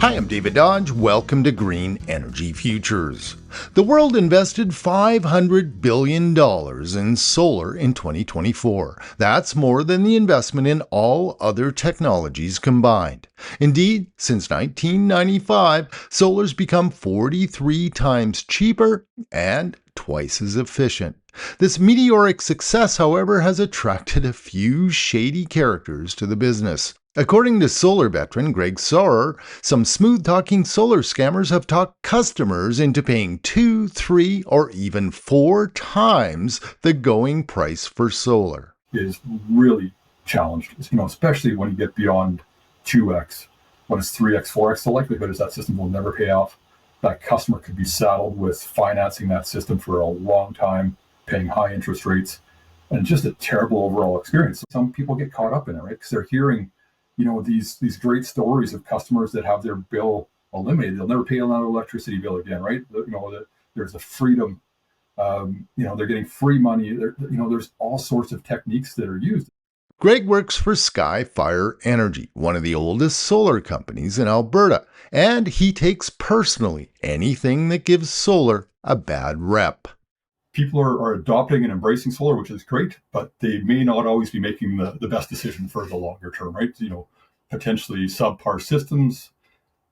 Hi, I'm David Dodge. Welcome to Green Energy Futures. The world invested $500 billion in solar in 2024. That's more than the investment in all other technologies combined. Indeed, since 1995, solar's become 43 times cheaper and twice as efficient. This meteoric success, however, has attracted a few shady characters to the business. According to solar veteran Greg Sauer, some smooth-talking solar scammers have talked customers into paying 2, 3, or even 4 times the going price for solar. Is really challenged, especially when you get beyond 2x. When it's 3x, 4x, the likelihood is that system will never pay off. That customer could be saddled with financing that system for a long time, paying high interest rates, and just a terrible overall experience. Some people get caught up in it, right? Because they're hearing these great stories of customers that have their bill eliminated. They'll never pay another electricity bill again, right? There's a freedom. They're getting free money. There's all sorts of techniques that are used. Greg works for Skyfire Energy, one of the oldest solar companies in Alberta, and he takes personally anything that gives solar a bad rep. People are adopting and embracing solar, which is great, but they may not always be making the best decision for the longer term, right? Potentially subpar systems,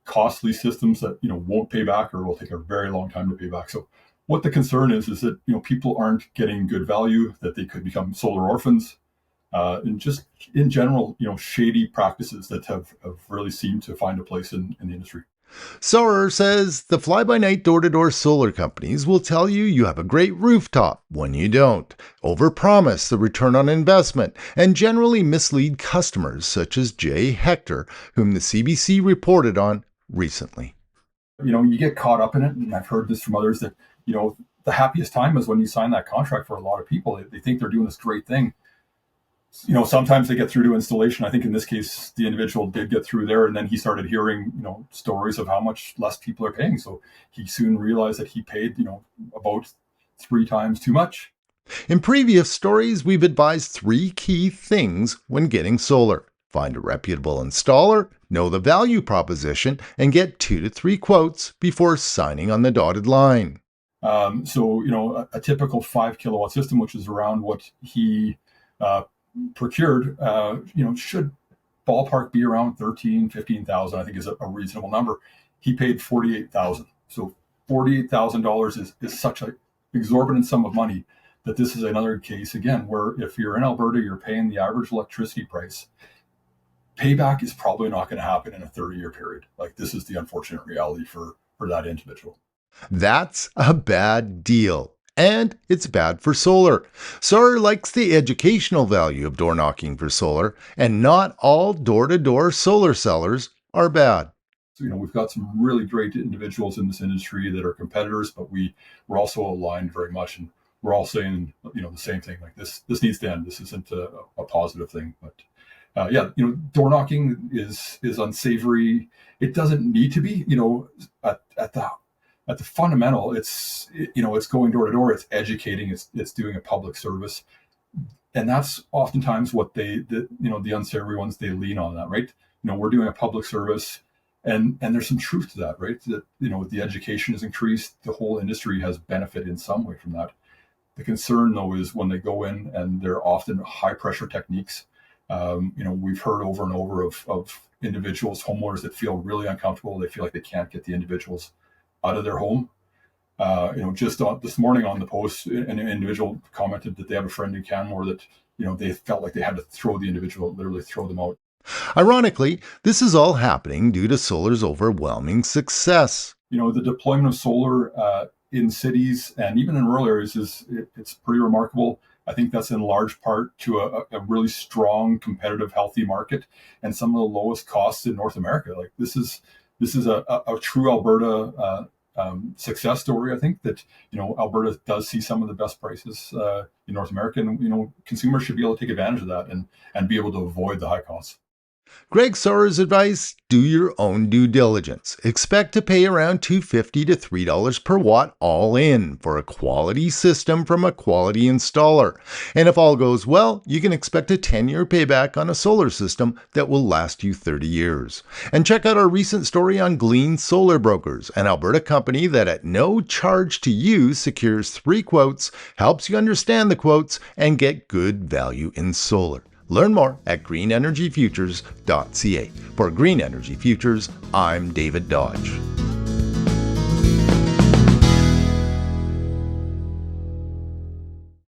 costly systems that, won't pay back or will take a very long time to pay back. So what the concern is that, people aren't getting good value, that they could become solar orphans, and just in general, shady practices that have really seemed to find a place in the industry. Sauer says the fly-by-night door-to-door solar companies will tell you have a great rooftop when you don't, overpromise the return on investment, and generally mislead customers such as Jay Hector, whom the CBC reported on recently. You get caught up in it, and I've heard this from others that, the happiest time is when you sign that contract for a lot of people. They think they're doing this great thing. Sometimes they get through to installation. I think in this case, the individual did get through there, and then he started hearing, stories of how much less people are paying. So he soon realized that he paid, about 3 times too much. In previous stories, we've advised 3 key things when getting solar. Find a reputable installer, know the value proposition, and get 2 to 3 quotes before signing on the dotted line. So, a typical 5 kilowatt system, which is around what he procured, should ballpark be around 13, 15,000, I think is a reasonable number. He paid 48,000. So $48,000 is such an exorbitant sum of money that this is another case, again, where if you're in Alberta, you're paying the average electricity price. Payback is probably not going to happen in a 30-year period. Like, this is the unfortunate reality for that individual. That's a bad deal. And it's bad for solar. Sauer likes the educational value of door knocking for solar, and not all door-to-door solar sellers are bad. So, we've got some really great individuals in this industry that are competitors, but we're also aligned very much, and we're all saying, the same thing. Like, this needs to end. This isn't a positive thing. But door knocking is unsavory. It doesn't need to be. At the fundamental, it's going door to door, it's educating, it's doing a public service. And that's oftentimes what the unsavory ones, they lean on that, right? We're doing a public service, and there's some truth to that, right? That, the education is increased, the whole industry has benefited in some way from that. The concern, though, is when they go in, and they're often high pressure techniques. We've heard over and over of individuals, homeowners that feel really uncomfortable. They feel like they can't get the individuals out of their home. Just this morning on the post, an individual commented that they have a friend in Canmore that, they felt like they had to literally throw them out. Ironically, this is all happening due to solar's overwhelming success. The deployment of solar in cities and even in rural areas it's pretty remarkable. I think that's in large part to a really strong, competitive, healthy market and some of the lowest costs in North America. Like, this is a true Alberta success story. I think that, Alberta does see some of the best prices in North America, and, consumers should be able to take advantage of that and be able to avoid the high costs. Greg Sauer's advice: do your own due diligence. Expect to pay around $2.50 to $3 per watt all in for a quality system from a quality installer. And if all goes well, you can expect a 10-year payback on a solar system that will last you 30 years. And check out our recent story on Glean Solar Brokers, an Alberta company that at no charge to you secures 3 quotes, helps you understand the quotes, and get good value in solar. Learn more at GreenEnergyFutures.ca. For Green Energy Futures, I'm David Dodge.